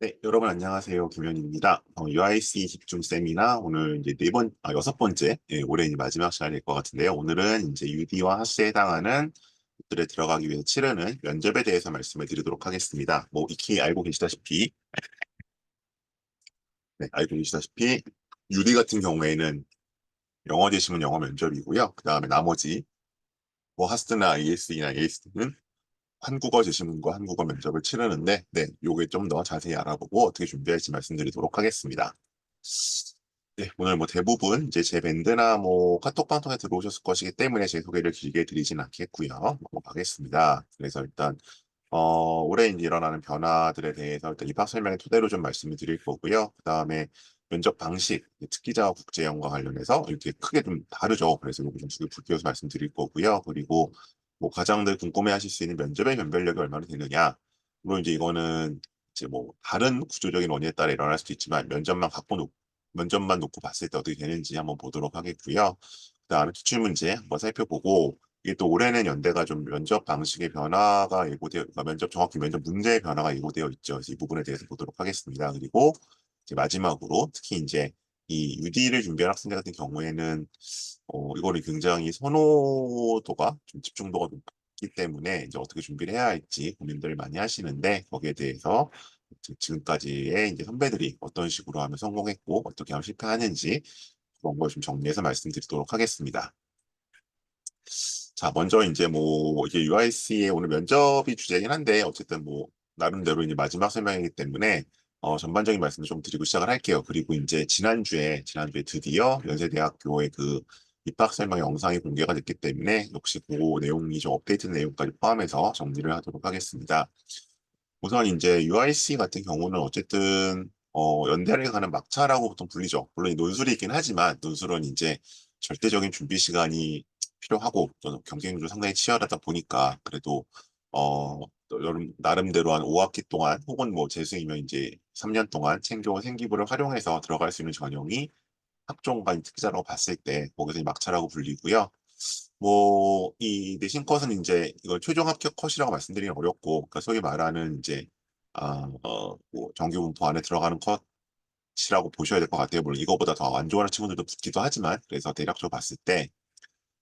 네, 여러분 안녕하세요. 김현입니다. UIC 집중 세미나 오늘 이제 여섯 번째, 올해 이제 마지막 시간이 될 것 같은데요. 오늘은 이제 UD와 하스에 해당하는 것들에 들어가기 위해서 치르는 면접에 대해서 말씀을 드리도록 하겠습니다. 뭐 익히 알고 계시다시피, 알고 계시다시피 UD 같은 경우에는 영어 제시문 영어 면접이고요. 그 다음에 나머지 뭐 하스나 ISE나 AS는 한국어 제시문과 한국어 면접을 치르는데, 요게 좀 더 자세히 알아보고 어떻게 준비할지 말씀드리도록 하겠습니다. 네, 오늘 뭐 대부분 이제 제 밴드나 뭐 카톡방 통해 들어오셨을 것이기 때문에 제 소개를 길게 드리진 않겠고요. 넘어가겠습니다. 그래서 일단 올해 이제 일어나는 변화들에 대해서 일단 입학 설명의 토대로 좀 말씀을 드릴 거고요. 그 다음에 면접 방식, 특기자와 국제형과 관련해서 이렇게 크게 좀 다르죠. 그래서 이거 좀 두개 불교해서 말씀드릴 거고요. 그리고 뭐 가장들 궁금해하실 수 있는 면접의 변별력이 얼마나 되느냐. 물론 이제 이거는 이제 뭐 다른 구조적인 원인에 따라 일어날 수도 있지만 면접만 놓고 봤을 때 어떻게 되는지 한번 보도록 하겠고요. 그다음에 기출 문제 한번 살펴보고 이게 또 올해는 연대가 좀 면접 방식의 변화가 그러니까 정확히 면접 문제의 변화가 예고되어 있죠. 그래서 이 부분에 대해서 보도록 하겠습니다. 그리고 이제 마지막으로 특히 이제 이 UD를 준비한 학생들 같은 경우에는 이거를 굉장히 선호도가 좀 집중도가 높기 때문에 이제 어떻게 준비를 해야 할지 고민들을 많이 하시는데 거기에 대해서 지금까지의 이제 선배들이 어떤 식으로 하면 성공했고 어떻게 하면 실패하는지 그런 걸 좀 정리해서 말씀드리도록 하겠습니다. 자, 먼저 이제 뭐 이게 UIC의 오늘 면접이 주제이긴 한데 어쨌든 뭐 나름대로 이제 마지막 설명이기 때문에 전반적인 말씀을 좀 드리고 시작을 할게요. 그리고 이제 지난주에 드디어 연세대학교의 그 입학 설명 영상이 공개가 됐기 때문에 역시 그 내용이 좀 업데이트 내용까지 포함해서 정리를 하도록 하겠습니다. 우선 이제 UIC 같은 경우는 어쨌든 연대를 가는 막차라고 보통 불리죠. 물론 논술이 있긴 하지만 논술은 이제 절대적인 준비 시간이 필요하고 또 경쟁률도 상당히 치열하다 보니까 그래도 또 나름대로 한 5학기 동안 혹은 뭐 재수이면 이제 3년 동안 챙겨온 생기부를 활용해서 들어갈 수 있는 전형이 학종과 특기자라고 봤을 때 거기서 막차라고 불리고요. 뭐 이 내신 컷은 이제 이걸 최종 합격 컷이라고 말씀드리기 어렵고 그러니까 소위 말하는 이제 뭐 정규 분포 안에 들어가는 컷이라고 보셔야 될 것 같아요. 물론 이거보다 더 안 좋아하는 친구들도 붙기도 하지만 그래서 대략적으로 봤을 때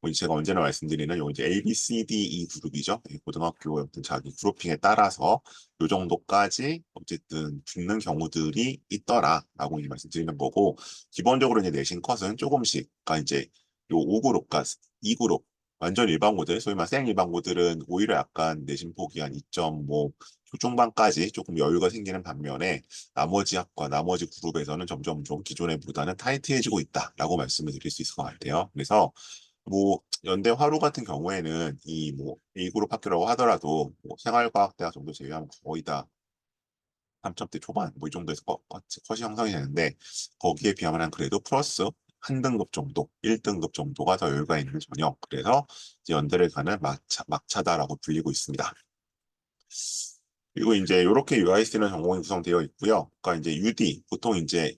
뭐 제가 언제나 말씀드리는 요 이제 A, B, C, D, E 그룹이죠. 고등학교 어떤 자기 그룹핑에 따라서 요 정도까지 어쨌든 붙는 경우들이 있더라라고 이제 말씀드리는 거고 기본적으로 이제 내신 컷은 조금씩 그러니까 이제 요 5그룹과 2그룹 완전 일반고들 소위 말해 생 일반고들은 오히려 약간 내신 폭이 한 2.5 초중반까지 조금 여유가 생기는 반면에 나머지 학과 나머지 그룹에서는 점점 좀 기존에보다는 타이트해지고 있다라고 말씀을 드릴 수 있을 것 같아요. 그래서 뭐 연대 화로 같은 경우에는 이 뭐 A그룹 학교라고 하더라도 뭐 생활과학대학 정도 제외하면 거의 다 3점대 초반 뭐 이 정도에서 컷이 형성이 되는데 거기에 비하면 한 그래도 플러스 한 등급 정도, 1등급 정도가 더 여유가 있는 전형. 그래서 이제 연대를 가는 막차다라고 불리고 있습니다. 그리고 이제 이렇게 UIC는 전공이 구성되어 있고요. 그러니까 이제 UD 보통 이제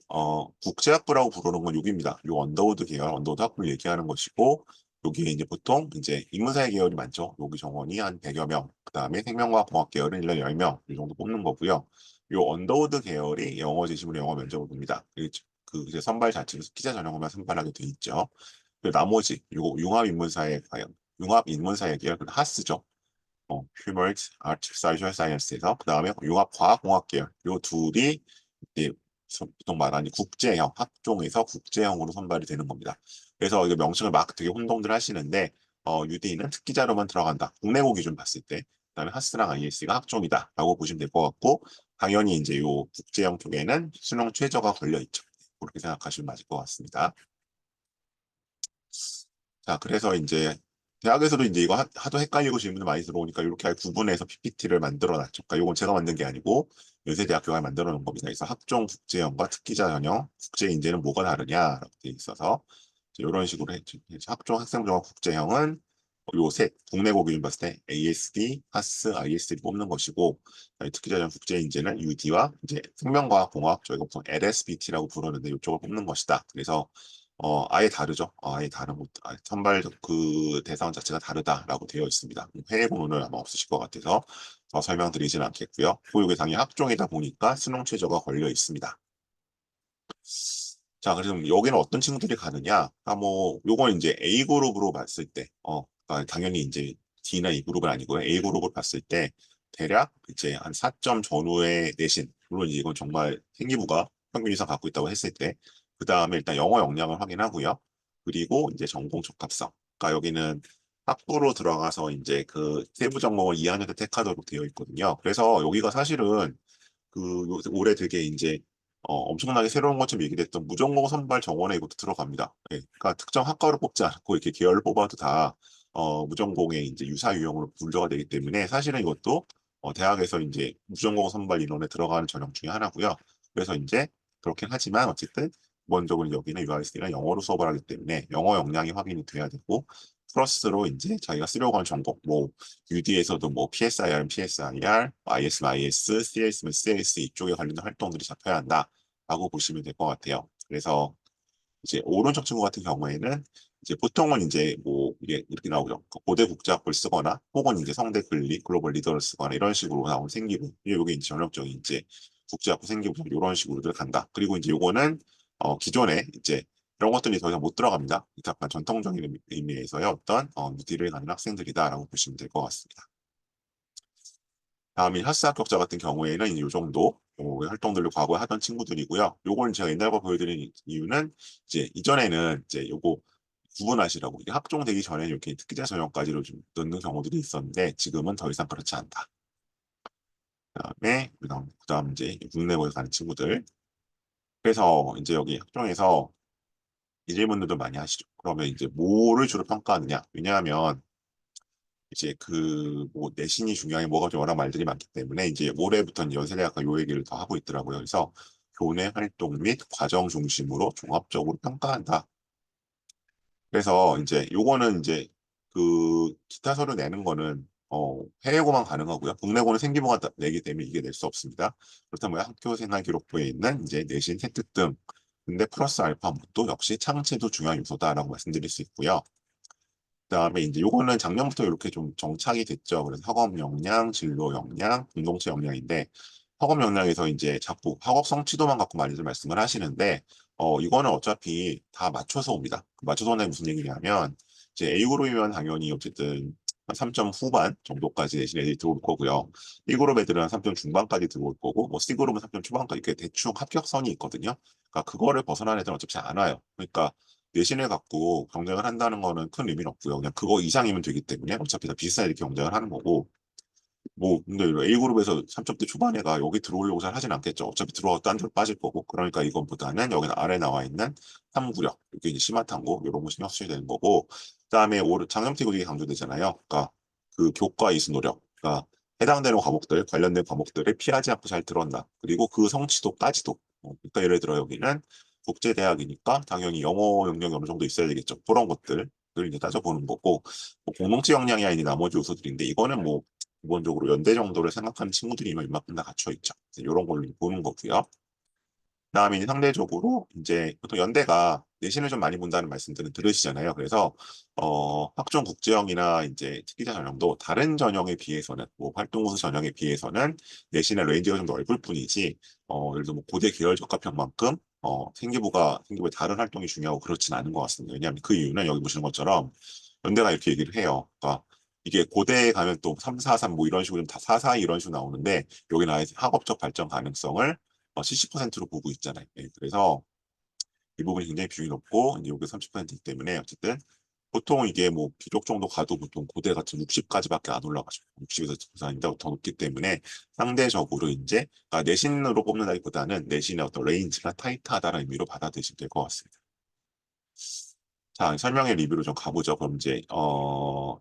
국제학부라고 부르는 건 여기입니다. 요 언더우드 계열, 언더우드 학부를 얘기하는 것이고 여기에 이제 보통 이제 인문사회 계열이 많죠. 여기 정원이 한 100여 명, 그다음에 생명과학공학 계열은 1년 10명 이 정도 뽑는 거고요. 요 언더우드 계열이 영어 제시문의 영어 면접을 봅니다. 그 이제 선발 자체로 기자 전형만 선발하게 돼 있죠. 그리고 나머지 요거 융합인문사회 계열 그 하스죠. 휴머니티, 아트, 소셜 사이언스에서 그 다음에 융합과학공학 계열 요 둘이 이제 보통 말하는 국제형 학종에서 국제형으로 선발이 되는 겁니다. 그래서 이거 명칭을 막 되게 혼동들 하시는데 UD는 특기자로만 들어간다. 국내고 기준 봤을 때 그다음에 하스랑 IS가 학종이다라고 보시면 될 것 같고 당연히 이제 요 국제형 쪽에는 수능 최저가 걸려 있죠. 그렇게 생각하시면 맞을 것 같습니다. 자, 그래서 이제 대학에서도 이제 이거 하도 헷갈리고 질문이 많이 들어오니까 이렇게 아예 구분해서 PPT를 만들어 놨죠. 그러니까 이건 제가 만든 게 아니고 연세대학교가 만들어 놓은 겁니다. 그래서 학종 국제형과 특기자 전형, 국제 인재는 뭐가 다르냐라고 돼 있어서 이런 식으로 했죠. 학종 학생부정학 국제형은 요셋 국내고 기준 봤을 때 ASD, 하스, ISD를 뽑는 것이고 특기자 전형 국제 인재는 UD와 이제 생명과학공학 저희가 보통 LSBT라고 부르는데 이쪽을 뽑는 것이다. 그래서 아예 다르죠. 아예 다른 선발 그 대상 자체가 다르다라고 되어 있습니다. 해외 본호는 아마 없으실 것 같아서 더 설명드리진 않겠고요. 보육예상이 학종이다 보니까 수능 최저가 걸려 있습니다. 자, 그래서 여기는 어떤 친구들이 가느냐? 뭐, 요건 이제 A 그룹으로 봤을 때, 그러니까 당연히 이제 D나 E 그룹은 아니고요. A 그룹을 봤을 때, 대략 이제 한 4점 전후의 내신, 물론 이제 이건 정말 생기부가 평균 이상 갖고 있다고 했을 때, 그 다음에 일단 영어 역량을 확인하고요. 그리고 이제 전공 적합성. 그러니까 여기는 학부로 들어가서 이제 그 세부 전공을 2학년 때 택하도록 되어 있거든요. 그래서 여기가 사실은 올해 되게 이제 엄청나게 새로운 것처럼 얘기됐던 무전공 선발 정원에 이것도 들어갑니다. 예, 그러니까 특정 학과를 뽑지 않고 이렇게 계열을 뽑아도 다 무전공의 이제 유사 유형으로 분류가 되기 때문에 사실은 이것도 대학에서 이제 무전공 선발 인원에 들어가는 전형 중에 하나고요. 그래서 이제 그렇긴 하지만 어쨌든 기본적으로 여기는 UIC는 영어로 수업을 하기 때문에 영어 역량이 확인이 돼야 되고 플러스로 이제 자기가 쓰려고 하는 전공, 뭐 UD에서도 뭐 PSIR, PSIR, IS면 IS, CS면 CS 이쪽에 관련된 활동들이 잡혀야 한다라고 보시면 될 것 같아요. 그래서 이제 오른쪽 친구 같은 경우에는 이제 보통은 이제 뭐 이게 이렇게 나오죠. 고대 국제학부를 쓰거나 혹은 이제 성대 글리, 글로벌 리더를 쓰거나 이런 식으로 나온 생기부. 이게 이제 전형적인 이제 국제학부 생기부 이런 식으로들 간다. 그리고 이제 요거는 기존에 이제 이런 것들이 더 이상 못 들어갑니다. 약간 전통적인 의미에서의 어떤 무디를 가는 학생들이다라고 보시면 될 것 같습니다. 다음에 핫스 합격자 같은 경우에는 이 정도 활동들을 과거에 하던 친구들이고요. 요걸 제가 옛날 거 보여드린 이유는 이제 이전에는 이제 요거 구분하시라고 이게 학종되기 전에 이렇게 특기자 전형까지로 좀 넣는 경우들이 있었는데 지금은 더 이상 그렇지 않다. 그다음 이제 국내고에 가는 친구들. 그래서 이제 여기 학종에서 이 질문들도 많이 하시죠. 그러면 이제 뭐를 주로 평가하느냐? 왜냐하면 이제 뭐 내신이 중요해 뭐가 좀 여러 말들이 많기 때문에 이제 올해부터는 연세대학과 요 얘기를 더 하고 있더라고요. 그래서 교내 활동 및 과정 중심으로 종합적으로 평가한다. 그래서 이제 요거는 이제 기타 서류 내는 거는 해외고만 가능하고요. 국내고는 생기부가 내기 때문에 이게 낼 수 없습니다. 그렇다면 학교 생활 기록부에 있는 이제 내신 혜택 등 근데 플러스 알파 또 역시 창체도 중요한 요소다라고 말씀드릴 수 있고요. 그다음에 이제 요거는 작년부터 이렇게 좀 정착이 됐죠. 그래서 학업 역량, 진로 역량, 공동체 역량인데 학업 역량에서 이제 자꾸 학업 성취도만 갖고 많이들 말씀을 하시는데 이거는 어차피 다 맞춰서 옵니다. 맞춰서 온다는 무슨 얘기냐면 이제 A그룹이면 당연히 어쨌든 한 3점 후반 정도까지 내신 애들이 들어올 거고요. B그룹 애들은 한 3점 중반까지 들어올 거고 뭐 C그룹은 3점 초반까지 이렇게 대충 합격선이 있거든요. 그러니까 그거를 벗어난 애들은 어차피 안 와요. 그러니까 내신을 갖고 경쟁을 한다는 거는 큰 의미는 없고요. 그냥 그거 이상이면 되기 때문에 어차피 다 비슷하게 이렇게 경쟁을 하는 거고 뭐 근데 A그룹에서 3점대 초반에가 여기 들어오려고 잘 하진 않겠죠. 어차피 들어와서 딴 데로 빠질 거고 그러니까 이것보다는 여기는 아래 나와 있는 탐구력 이게 이제 심화탐구 이런 거 신경 쓰셔야 되는 거고 그다음에 장염택이 되게 강조되잖아요. 그러니까 그 교과 이수 노력 그러니까 해당되는 과목들 관련된 과목들을 피하지 않고 잘 들었나 그리고 그 성취도까지도 그러니까 예를 들어 여기는 국제대학이니까 당연히 영어 영역이 어느 정도 있어야 되겠죠. 그런 것들을 이제 따져보는 거고 뭐 공동체 역량이 아닌 나머지 요소들인데 이거는 뭐 기본적으로 연대 정도를 생각하는 친구들이면 이만큼 다 갖춰 있죠. 이런 걸로 보는 거고요. 그다음에 이제 상대적으로 이제 보통 연대가 내신을 좀 많이 본다는 말씀들은 들으시잖아요. 그래서 학종 국제형이나 이제 특기자 전형도 다른 전형에 비해서는 뭐 활동우수 전형에 비해서는 내신의 레인지가 좀 넓을 뿐이지 예를 들어 뭐 고대 계열 적합형만큼 생기부의 다른 활동이 중요하고 그렇진 않은 것 같습니다. 왜냐하면 그 이유는 여기 보시는 것처럼 연대가 이렇게 얘기를 해요. 그러니까 이게 고대에 가면 또 3, 4, 3 뭐 이런 식으로 다 4, 4 이런 식으로 나오는데 여기는 아예 학업적 발전 가능성을 70%로 보고 있잖아요. 예, 그래서 이 부분이 굉장히 비중이 높고 이제 여기 30%이기 때문에 어쨌든 보통 이게 뭐 비록 정도 가도 보통 고대 같은 60까지밖에 안 올라가죠. 60에서 94인데 더 높기 때문에 상대적으로 이제 내신으로 뽑는다기보다는 내신의 어떤 레인지가 타이트하다는 의미로 받아들이시면 될 것 같습니다. 자, 설명의 리뷰로 좀 가보죠. 그럼 이제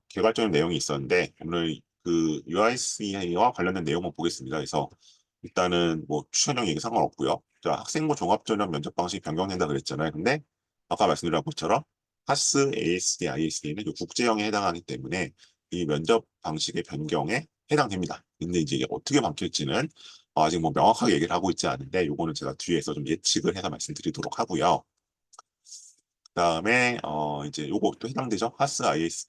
개괄적인 내용이 있었는데 오늘 그 UIC와 관련된 내용만 보겠습니다. 그래서 일단은 뭐 추천형 얘기 상관없고요. 자, 학생부 종합전형 면접 방식이 변경된다 그랬잖아요. 근데 아까 말씀드린 것처럼 하스, ASD, ISD는 국제형에 해당하기 때문에 이 면접 방식의 변경에 해당됩니다. 근데 이제 이게 어떻게 바뀔지는 아직 뭐 명확하게 얘기를 하고 있지 않은데 요거는 제가 뒤에서 좀 예측을 해서 말씀드리도록 하고요. 그다음에 이제 요것도 해당되죠. 하스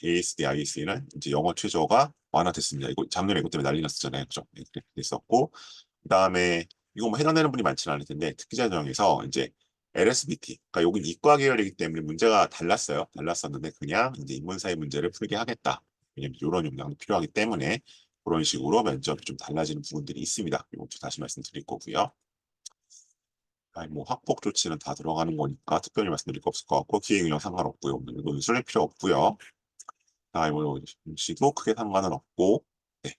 ASD, ISE는 이제 영어 최저가 완화됐습니다. 이거 작년에 이것 때문에 난리 났었잖아요. 그죠? 네, 그렇게 됐었고 그다음에 이거 뭐 해당되는 분이 많지는 않을 텐데 특기자 전형에서 이제 LSBT, 그러니까 여기 이과 계열이기 때문에 문제가 달랐어요. 달랐었는데 그냥 이제 인문사회 문제를 풀게 하겠다. 왜냐면 이런 역량도 필요하기 때문에 그런 식으로 면접이 좀 달라지는 부분들이 있습니다. 이것도 다시 말씀드릴 거고요. 아니, 뭐 학폭 조치는 다 들어가는 거니까 특별히 말씀드릴 거 없을 것 같고 기획운영 상관없고요. 이건 술릴 필요 없고요. 뭐 시도 크게 상관은 없고 네, 이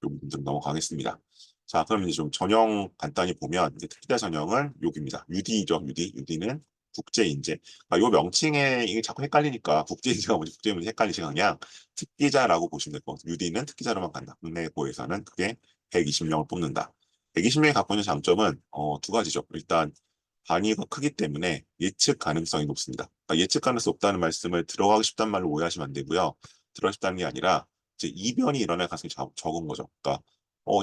부분들 넘어가겠습니다. 자, 그럼 이제 좀 전형 간단히 보면 이제 특기자 전형은 여기입니다. UD죠, UD. UD는 국제인재. 아, 요 명칭에 이게 자꾸 헷갈리니까 국제인재가 뭔지 국제인재 헷갈리시면 그냥 특기자라고 보시면 될 것 같아요. UD는 특기자로만 간다. 국내고에서는 그게 120명을 뽑는다. 120명이 갖고 있는 장점은 두 가지죠. 일단 단위가 크기 때문에 예측 가능성이 높습니다. 그러니까 예측 가능성이 높다는 말씀을 들어가기 쉽단 말로 오해하시면 안 되고요. 들어가기 쉽다는 게 아니라 이제 이변이 일어날 가능성이 적은 거죠. 그러니까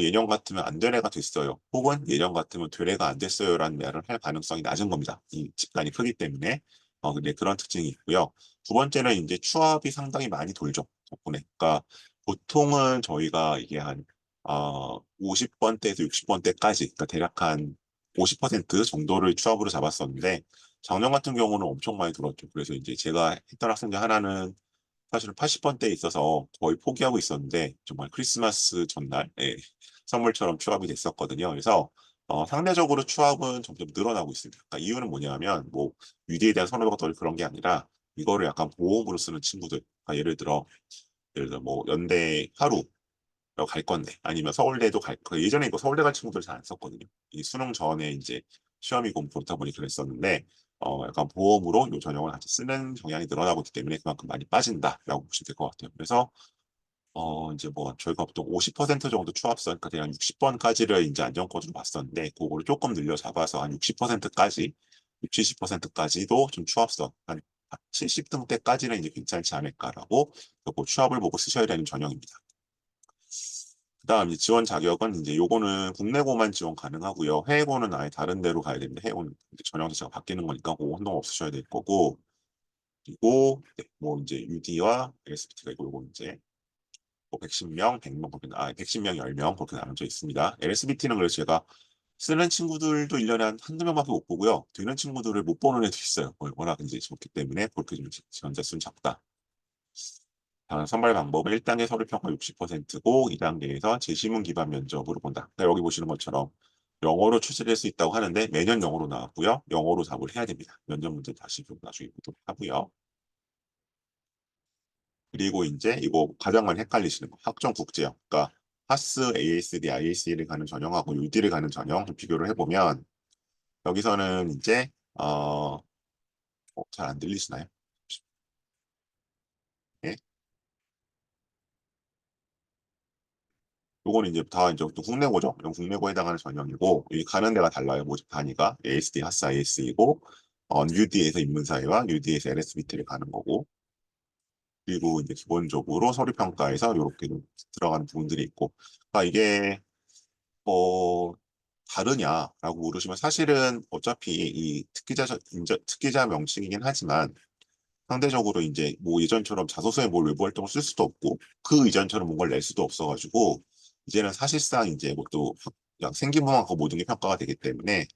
예년 같으면 안 된 애가 됐어요. 혹은 예년 같으면 될 애가 안 됐어요라는 말을 할 가능성이 낮은 겁니다. 이 집단이 크기 때문에 근데 그런 특징이 있고요. 두 번째는 이제 추합이 상당히 많이 돌죠. 덕분에. 그러니까 보통은 저희가 이게 한 50번대에서 60번대까지, 그러니까 대략 한 50% 정도를 추합으로 잡았었는데 작년 같은 경우는 엄청 많이 들었죠. 그래서 이제 제가 했던 학생 중 하나는 사실은 80번대에 있어서 거의 포기하고 있었는데 정말 크리스마스 전날 선물처럼 추합이 됐었거든요. 그래서 상대적으로 추합은 점점 늘어나고 있습니다. 그러니까 이유는 뭐냐면 뭐 유디에 대한 선호도가 덜 그런 게 아니라 이거를 약간 보험으로 쓰는 친구들, 그러니까 예를 들어 뭐 연대 하루 갈 건데 아니면 서울대도 예전에 이거 서울대 갈 친구들 잘 안 썼거든요. 이 수능 전에 이제 시험이고 그렇다 보니 그랬었는데 약간 보험으로 이 전형을 같이 쓰는 경향이 늘어나고 있기 때문에 그만큼 많이 빠진다라고 보시면 될 것 같아요. 그래서 이제 뭐 저희가 보통 50% 정도 추합선, 그러니까 그냥 60번까지를 이제 안정권으로 봤었는데 그거를 조금 늘려 잡아서 한 60%까지, 60, 70%까지도 좀 추합선 한 70등대까지는 이제 괜찮지 않을까라고 그 추합을 보고 쓰셔야 되는 전형입니다. 그다음 이제 지원 자격은 이제 요거는 국내고만 지원 가능하고요. 해외고는 아예 다른 데로 가야 되는데 해외고는 이제 전형 자체가 바뀌는 거니까 그거 혼동 없으셔야 될 거고 그리고 네, 뭐 이제 UD와 LSBT가 있고 요거 이제 뭐 110명, 100명 그렇게 110명, 10명 그렇게 나눠져 있습니다. LSBT는 그래서 제가 쓰는 친구들도 1년에 한두 명밖에 못 보고요. 되는 친구들을 못 보는 애도 있어요. 워낙 이제 좋기 때문에 그렇게 좀 지원자 수는 작다. 선발 방법은 1단계 서류평가 60%고 2단계에서 제시문 기반 면접으로 본다. 그러니까 여기 보시는 것처럼 영어로 출제될 수 있다고 하는데 매년 영어로 나왔고요. 영어로 답을 해야 됩니다. 면접 문제 다시 좀 나중에 보도록 하고요. 그리고 이제 이거 가장 많이 헷갈리시는 거 학종 국제형. 그러니까 하스, ASD, IAC를 가는 전형하고 UD를 가는 전형 좀 비교를 해보면 여기서는 이제 잘 안 들리시나요? 예? 요거는 이제 다 이제 또 국내고죠. 이건 국내고에 해당하는 전형이고 이 가는 데가 달라요. 모집 단위가 ASD, 하스, IS이고 UD에서 인문사회와 UD에서 LSBT를 가는 거고 그리고 이제 기본적으로 서류평가에서 이렇게 들어가는 부분들이 있고 이게 어 다르냐라고 물으시면 사실은 어차피 이 특기자 명칭이긴 하지만 상대적으로 이제 뭐 예전처럼 자소서에 뭘 외부 활동을 쓸 수도 없고 그 이전처럼 뭔가를 낼 수도 없어가지고 이제는 사실상 이제 뭐또 생기부하고 모든 게 평가가 되기 때문에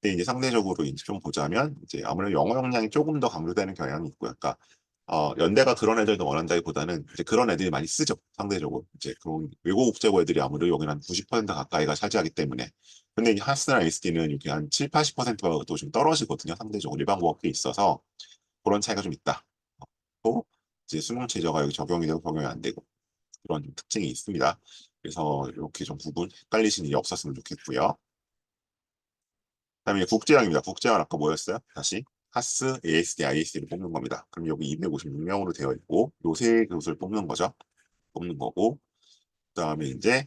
근데 이제 상대적으로 이제 좀 보자면 이제 아무래도 영어 역량이 조금 더 강조되는 경향이 있고요. 그러니까 연대가 그런 애들도 원한다기보다는 이제 그런 애들이 많이 쓰죠. 상대적으로 이제 그런 외국 국제고 애들이 아무래도 여기는 한 90% 가까이가 차지하기 때문에 근데 이 하스나 SD는 이렇게 한 7, 80%가 또 좀 떨어지거든요. 상대적으로 일반고학교에 있어서 그런 차이가 좀 있다. 또 이제 수능 최저가 여기 적용이 되고 적용이 안 되고 그런 좀 특징이 있습니다. 그래서 이렇게 좀 부분 헷갈리신 일이 없었으면 좋겠고요. 그다음에 국제형입니다. 국제형은 아까 뭐였어요? 다시 하스, ASD, ISD를 뽑는 겁니다. 그럼 여기 256명으로 되어 있고 요 세 교수를 뽑는 거죠. 뽑는 거고 그다음에 이제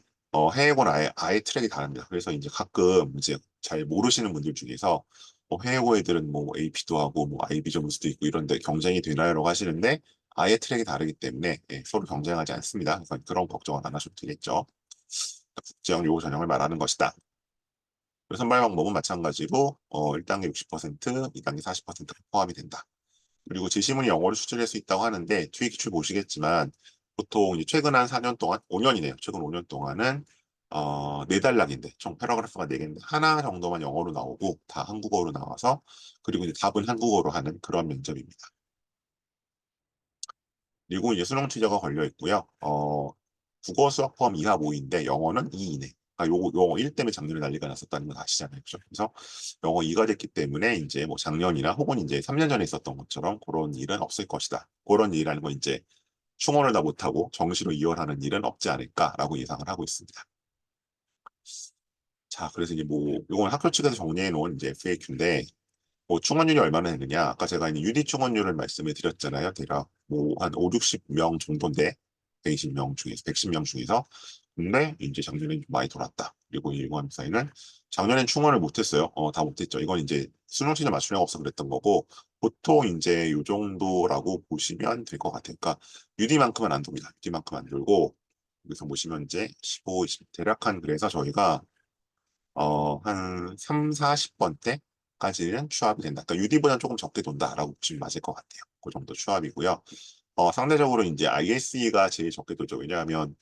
해외고는 아예 트랙이 다릅니다. 그래서 이제 가끔 이제 잘 모르시는 분들 중에서 해외고 애들은 뭐 AP도 하고 뭐 IB 점수도 있고 이런데 경쟁이 되나요라고 하시는데 아예 트랙이 다르기 때문에 서로 경쟁하지 않습니다. 그러니까 그런 걱정은 안 하셔도 되겠죠. 국제형 요구 전형을 말하는 것이다. 그리고 선발 방법은 마찬가지로 1단계 60%, 2단계 40%가 포함이 된다. 그리고 제시문이 영어로 수출할 수 있다고 하는데 뒤에 기출 보시겠지만 보통 이제 최근 한 4년 동안, 5년이네요. 최근 5년 동안은 4단락인데 총 패러그래프가 4개인데 하나 정도만 영어로 나오고 다 한국어로 나와서 그리고 이제 답은 한국어로 하는 그런 면접입니다. 그리고 이제 수능 최저가 걸려 있고요. 국어 수학 포함 2하 5인데 영어는 2 이내. 아, 요거 영어 1 때문에 작년에 난리가 났었다는 건 아시잖아요. 그죠? 그래서 영어 2가 됐기 때문에 이제 뭐 작년이나 혹은 이제 3년 전에 있었던 것처럼 그런 일은 없을 것이다. 그런 일이라는 건 이제 충원을 다 못하고 정시로 이월하는 일은 없지 않을까라고 예상을 하고 있습니다. 자, 그래서 이제 뭐 이건 학교 측에서 정리해 놓은 이제 FAQ인데 뭐 충원율이 얼마나 되느냐? 아까 제가 이제 유리 충원율을 말씀을 드렸잖아요. 대략 뭐 한 5, 60명 정도인데 120명 중에서 110명 중에서 근데 이제 작년에 좀 많이 돌았다. 그리고 일본 사이는 작년엔 충원을 못했어요. 다 못했죠. 이건 이제 수능 시즌 맞추려고 없어 그랬던 거고 보통 이제 요 정도라고 보시면 될 것 같아요. 그러니까 유리만큼은 안 돕니다. 유리만큼 안 돌고 여기서 보시면 이제 15, 20 대략 한 그래서 저희가 한 3, 40번대까지는 추합이 된다. 그러니까 UD보다는 조금 적게 돈다라고 보시면 맞을 것 같아요. 그 정도 추합이고요. 상대적으로 이제 ISE가 제일 적게 돌죠. 왜냐하면,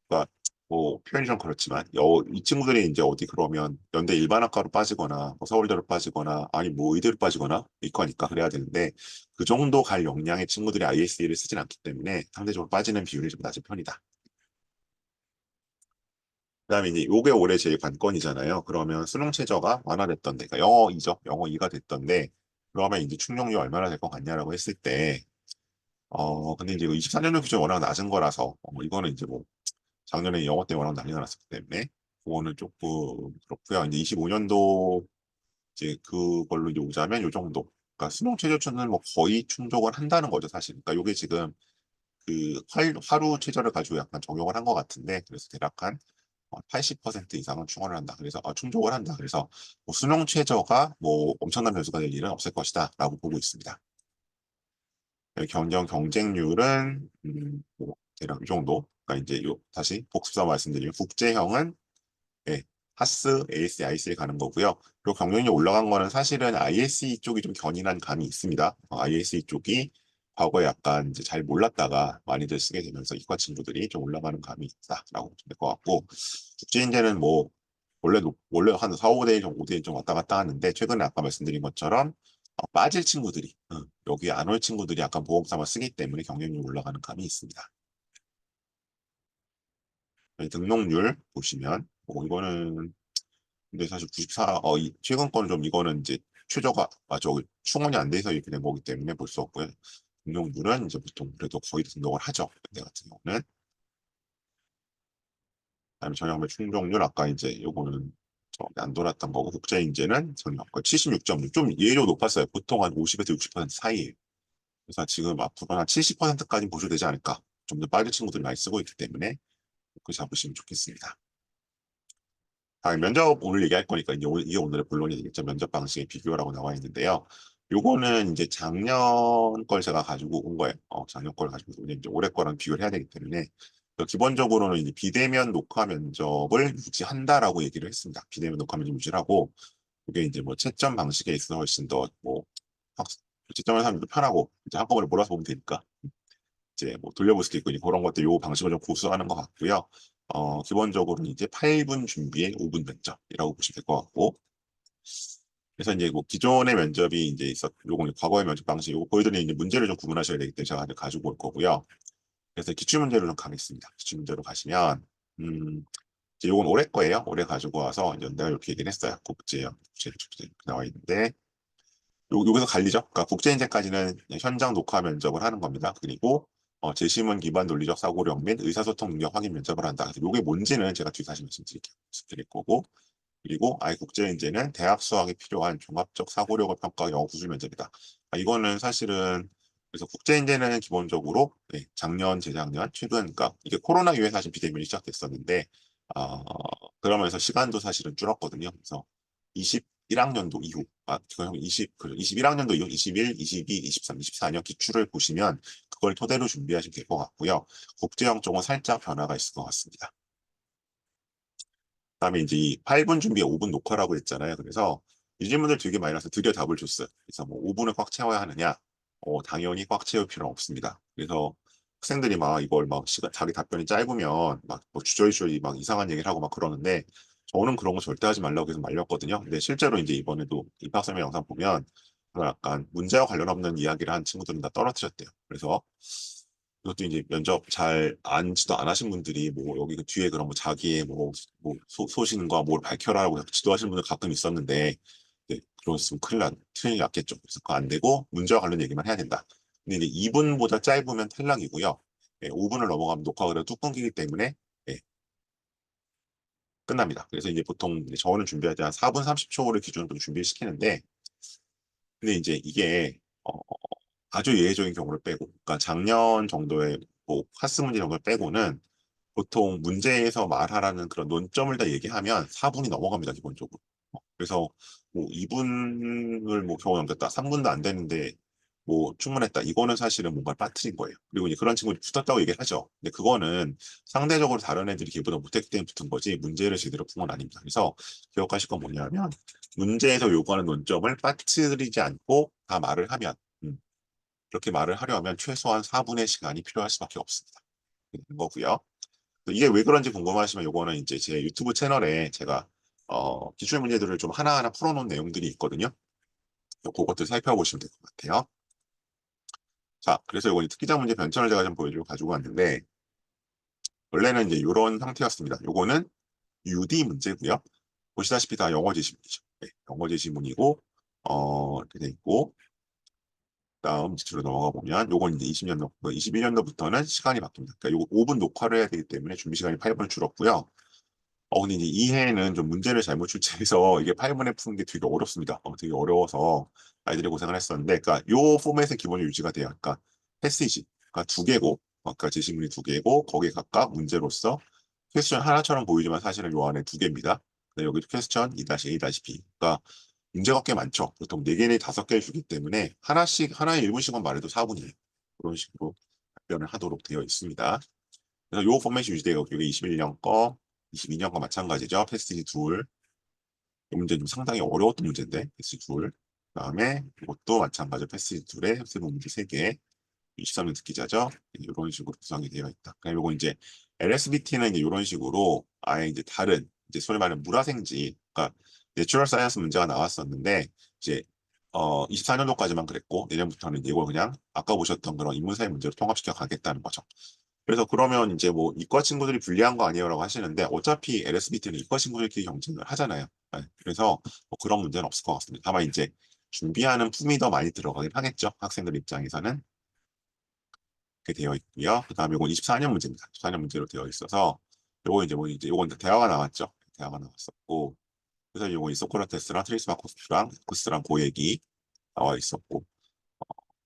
그러니까 뭐 표현이 좀 그렇지만, 이 친구들이 이제 어디 그러면 연대 일반학과로 빠지거나, 뭐 서울대로 빠지거나, 아니 뭐 의대로 빠지거나, 이과니까 그래야 되는데, 그 정도 갈 역량의 친구들이 ISE를 쓰진 않기 때문에 상대적으로 빠지는 비율이 좀 낮은 편이다. 그다음에 이제 요게 올해 제일 관건이잖아요. 그러면 수능 최저가 완화됐던데, 그러니까 영어 2죠. 영어 2가 됐던데, 그러면 이제 충족률이 얼마나 될 것 같냐라고 했을 때, 근데 이제 24년도 기준 워낙 낮은 거라서, 이거는 이제 뭐 작년에 영어 때문에 워낙 난리가 났었기 때문에, 그거는 조금 그렇고요. 이제 25년도 이제 그걸로 이제 오자면 요 정도. 그러니까 수능 최저치는 뭐 거의 충족을 한다는 거죠, 사실. 그러니까 요게 지금 그 하루 최저를 가지고 약간 적용을 한 것 같은데, 그래서 대략 한 80% 이상은 충원을 한다. 그래서 충족을 한다. 그래서 뭐 수능 최저가 뭐 엄청난 변수가 될 일은 없을 것이다라고 보고 있습니다. 경쟁률은 뭐 대략 이 정도. 그러니까 이제 다시 복습사 말씀드리면 국제형은 예, 하스, AS, IS에 가는 거고요. 그리고 경쟁률이 올라간 거는 사실은 ISE 쪽이 좀 견인한 감이 있습니다. ISE 쪽이 과거에 약간 이제 잘 몰랐다가 많이들 쓰게 되면서 이과 친구들이 좀 올라가는 감이 있다라고 보면 될 것 같고 국제인재는 뭐 원래 한 4, 5대1 정도 5대1 좀 왔다 갔다 하는데 최근에 아까 말씀드린 것처럼 빠질 친구들이 여기 안 올 친구들이 약간 보험삼아 쓰기 때문에 경쟁률이 올라가는 감이 있습니다. 등록률 보시면 이거는 근데 사실 94, 최근 거는 좀 이거는 이제 최저가, 충원이 안 돼서 이렇게 된 거기 때문에 볼 수 없고요. 등록률은 이제 보통 그래도 거의 등록을 하죠. 근데 같은 경우는. 그다음에 전형별 충족률, 아까 이제 요거는 안 돌았던 거고, 국제인재는 전형별 76.6, 좀 예외로 높았어요. 보통 한 50에서 60% 사이에요. 그래서 지금 앞으로 한 70%까지 보조되지 않을까. 좀 더 빠른 친구들이 많이 쓰고 있기 때문에 그 잡으시면 좋겠습니다. 면접 오늘 얘기할 거니까 이제 이게 오늘의 본론이 되겠죠. 면접 방식의 비교라고 나와 있는데요. 요거는 이제 작년 걸 제가 가지고 온 거예요. 작년 걸 가지고 이제 올해 거랑 비교를 해야 되기 때문에 기본적으로는 이제 비대면 녹화 면접을 유지한다라고 얘기를 했습니다. 비대면 녹화 면접 유지를 하고 이게 이제 뭐 채점 방식에 있어서 훨씬 더뭐 채점을 하면 편하고 이제 한꺼번에 몰아서 보면 되니까 이제 뭐 돌려볼 수도 있고 그런 것들 요 방식을 좀 고수하는 것 같고요. 기본적으로는 이제 8분 준비에 5분 면접이라고 보시면 될 것 같고 그래서 이제 뭐 기존의 면접이 이제 요거는 과거의 면접 방식 요거 보여드리는 이제 문제를 좀 구분하셔야 되기 때문에 제가 가지고 올 거고요. 그래서 기출 문제로 좀 가겠습니다. 기출 문제로 가시면 이제 요건 올해 거예요. 올해 가지고 와서 이제 내가 이렇게 얘기를 했어요. 국제 나와 있는데 여기서 갈리죠. 그러니까 국제인재까지는 현장 녹화 면접을 하는 겁니다. 그리고 제시문 기반 논리적 사고력 및 의사소통 능력 확인 면접을 한다. 그래서 이게 뭔지는 제가 뒤에 다시 말씀드릴 거고 그리고 아예 국제인재는 대학 수학에 필요한 종합적 사고력을 평가하는 영어 구술 면접이다. 이거는 사실은 그래서 국제인재는 기본적으로 작년, 재작년, 최근 그러니까 이게 코로나 이후에 사실 비대면이 시작됐었는데 어, 그러면서 시간도 사실은 줄었거든요. 그래서 21학년도 이후, 그럼 21학년도 이후 21, 22, 23, 24년 기출을 보시면 그걸 토대로 준비하시면 될 것 같고요. 국제형 쪽은 살짝 변화가 있을 것 같습니다. 그다음에 이제 이 8분 준비에 5분 녹화라고 했잖아요. 그래서 이 질문들 되게 많이 나서 드디어 답을 줬어요. 그래서 뭐 5분을 꽉 채워야 하느냐, 당연히 꽉 채울 필요는 없습니다. 그래서 학생들이 막 이걸 막 시간, 자기 답변이 짧으면 막뭐 주저주저 막 이상한 얘기를 하고 막 그러는데 저는 그런 거 절대 하지 말라고 계속 말렸거든요. 근데 실제로 이제 이번에도 입학설명 영상 보면 약간 문제와 관련 없는 이야기를 한 친구들은 다 떨어뜨렸대요. 그래서 이것도 이제 면접 잘 안지도 안 하신 분들이 뭐 여기 그 뒤에 그런 뭐 자기의 뭐 소신과 뭘 밝혀라라고 지도하시는 분들 가끔 있었는데 네, 그랬으면 큰일 났겠죠. 그래서 그거 안 되고 문제와 관련 얘기만 해야 된다. 근데 이제 2분보다 짧으면 탈락이고요. 예, 5분을 넘어가면 녹화가 뚝 끊기기 때문에 예, 끝납니다. 그래서 이제 보통 이제 저는 준비할 때 한 4분 30초를 기준으로 준비시키는데 근데 이제 이게 아주 예외적인 경우를 빼고 그러니까 작년 정도의 뭐 카스 문제 정도를 빼고는 보통 문제에서 말하라는 그런 논점을 다 얘기하면 4분이 넘어갑니다, 기본적으로. 그래서 뭐 2분을 뭐 겨우 넘겼다, 3분도 안 되는데 뭐 충분했다. 이거는 사실은 뭔가 빠뜨린 거예요. 그리고 이제 그런 친구들이 붙었다고 얘기를 하죠. 근데 그거는 상대적으로 다른 애들이 걔보다 못했기 때문에 붙은 거지 문제를 제대로 푼 건 아닙니다. 그래서 기억하실 건 뭐냐면 문제에서 요구하는 논점을 빠뜨리지 않고 다 말을 하면 그렇게 말을 하려면 최소한 4분의 시간이 필요할 수밖에 없습니다. 그런 거고요. 이게 왜 그런지 궁금하시면 요거는 이제 제 유튜브 채널에 제가 기출 문제들을 좀 하나하나 풀어놓은 내용들이 있거든요. 그것들 살펴보시면 될 것 같아요. 자, 그래서 요거 특기자 문제 변천을 제가 좀 보여주고 가지고 왔는데 원래는 이제 이런 형태였습니다. 요거는 UD 문제고요. 보시다시피 다 영어 제시문이죠. 네, 영어 제시문이고 이렇게 돼 있고 다음 지수로 넘어가 보면 요건 이제 20년도, 21년도부터는 시간이 바뀝니다. 그러니까 요거 5분 녹화를 해야 되기 때문에 준비 시간이 8분 줄었고요. 근데 이제 이 해에는 좀 문제를 잘못 출제해서 이게 8분에 푸는 게 되게 어렵습니다. 되게 어려워서 아이들이 고생을 했었는데, 그러니까 요 포맷의 기본이 유지가 돼요. 그러니까 패시지, 그러니까 두 개고, 아까 제시문이 두 개고, 거기에 각각 문제로서 퀘스천 하나처럼 보이지만 사실은 요 안에 두 개입니다. 여기도 퀘스천 2-A-B. 그러니까 문제가 꽤 많죠. 보통 4개 내 5개 주기 때문에 하나에 1분씩만 말해도 4분이에요. 그런 식으로 답변을 하도록 되어 있습니다. 그래서 요 포맷이 유지되고 이게 21년 거, 22년 거 마찬가지죠. 패스지 둘. 이 문제 좀 상당히 어려웠던 문제인데 패스지 둘. 그다음에 이것도 마찬가지로 패스지 둘에 세부 문제 3개. 23년 특기자죠. 이런 식으로 구성이 되어 있다. 그럼 요거 이제 LSBT는 이제 이런 식으로 아예 이제 다른 이제 소위 말하는 물화생지, 그러니까 내추럴 사이언스 문제가 나왔었는데 이제 24년도까지만 그랬고 내년부터는 이걸 그냥 아까 보셨던 그런 인문사회 문제로 통합시켜 가겠다는 거죠. 그래서 그러면 이제 뭐 이과 친구들이 불리한 거 아니에요라고 하시는데 어차피 LSBT는 이과 친구들끼리 경쟁을 하잖아요. 네, 그래서 뭐 그런 문제는 없을 것 같습니다. 다만 이제 준비하는 품이 더 많이 들어가긴 하겠죠. 학생들 입장에서는. 이렇게 되어 있고요. 그다음에 이건 24년 문제입니다. 24년 문제로 되어 있어서 요거 이제 뭐 이제 요건 대화가 나왔죠. 대화가 나왔었고 그래서 요거 이 소크라테스랑 트레이스 마커스랑 쿠스랑 그 얘기 나와 있었고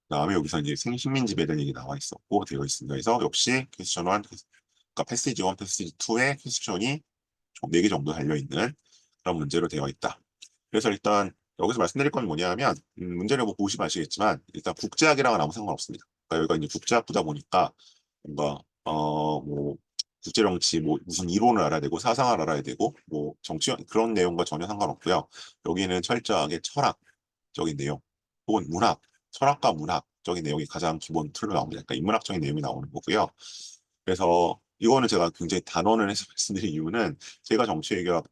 그다음에 여기서 이제 생식민지배에 대한 얘기 나와 있었고 되어 있습니다. 그래서 역시 퀘스천 1, 그러니까 패시지 1, 패시지 2에 퀘스천이 총 4개 정도 달려 있는 그런 문제로 되어 있다. 그래서 일단 여기서 말씀드릴 건 뭐냐면 문제를 뭐 보시면 아시겠지만 일단 국제학이랑은 아무 상관없습니다. 그러니까 여기가 이제 국제학부다 보니까 뭔가 뭐 국제정치 뭐 무슨 이론을 알아야 되고 사상을 알아야 되고 뭐 정치 그런 내용과 전혀 상관없고요. 여기는 철저하게 철학적인 내용 혹은 문학, 철학과 문학적인 내용이 가장 기본 틀로 나옵니다. 그러니까 인문학적인 내용이 나오는 거고요. 그래서 이거는 제가 굉장히 단언을 해서 말씀드린 이유는 제가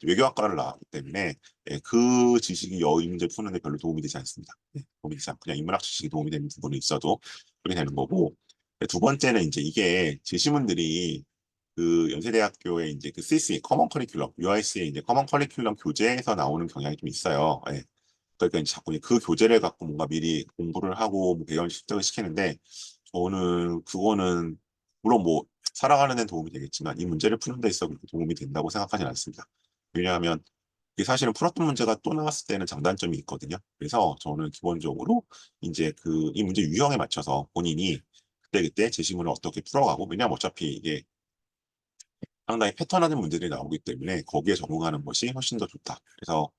외교학과를 나왔기 때문에 그 지식이 이 문제 푸는 데 별로 도움이 되지 않습니다. 도움이 되지 않고 그냥 인문학 지식이 도움이 되는 부분이 있어도 그렇게 되는 거고 두 번째는 이제 이게 제시문들이 그 연세대학교의 이제 그 CC 커먼 커리큘럼 UIC의 이제 커먼 커리큘럼 교재에서 나오는 경향이 좀 있어요. 그러니까 이제 자꾸 그 교재를 갖고 뭔가 미리 공부를 하고 뭐 배열 습득을 시키는데 저는 그거는 물론 뭐 살아가는 데는 도움이 되겠지만 이 문제를 푸는 데 있어 그렇게 도움이 된다고 생각하지는 않습니다. 왜냐하면 이게 사실은 풀었던 문제가 또 나왔을 때는 장단점이 있거든요. 그래서 저는 기본적으로 이제 그 이 문제 유형에 맞춰서 본인이 그때그때 제시문을 어떻게 풀어가고 왜냐하면 어차피 이게 상당히 패턴화된 문제들이 나오기 때문에 거기에 적응하는 것이 훨씬 더 좋다. 그래서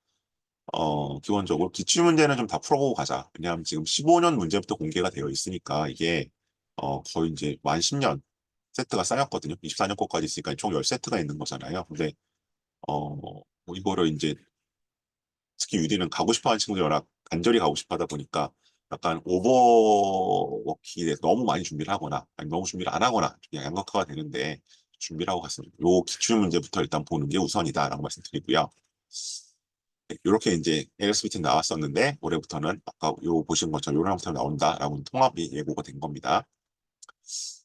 기본적으로 기출 문제는 좀 다 풀어보고 가자. 왜냐하면 지금 15년 문제부터 공개가 되어 있으니까 이게 거의 이제 만 10년 세트가 쌓였거든요. 24년 거까지 있으니까 총 10세트가 있는 거잖아요. 근데 뭐 이거를 이제 특히 유디는 가고 싶어 하는 친구들이 워낙 간절히 가고 싶어 하다 보니까 약간 오버워킹에 대해서 너무 많이 준비를 하거나 아니면 너무 준비를 안 하거나 그냥 양극화가 되는데 준비를 하고 갔습니다. 요 기출 문제부터 일단 보는 게 우선이다라고 말씀드리고요. 네, 이렇게 이제 LSBT 나왔었는데 올해부터는 아까 요 보신 것처럼 요랑부터 나온다라고 통합이 예고가 된 겁니다.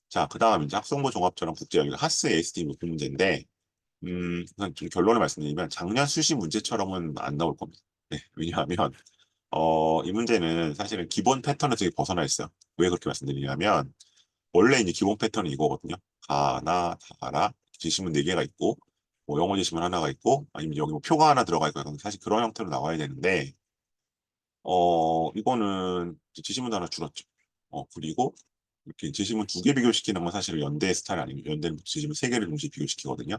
자, 그 다음 이제 학생부 종합처럼 국제영역 하스 AST 목표 문제인데 우선 좀 결론을 말씀드리면 작년 수시 문제처럼은 안 나올 겁니다. 네, 왜냐하면 이 문제는 사실은 기본 패턴에서 되게 벗어나 있어요. 왜 그렇게 말씀드리냐면 원래 이제 기본 패턴이 이거거든요. 가나 다라 지시문 4개가 있고 뭐 영어 지시문 하나가 있고 아니면 여기 뭐 표가 하나 들어가 있고 사실 그런 형태로 나와야 되는데 이거는 지시문 하나 줄었죠. 그리고 이렇게 지시문 2개 비교시키는 건 사실 연대 스타일 아니고 연대는 지시문 3개를 동시에 비교시키거든요.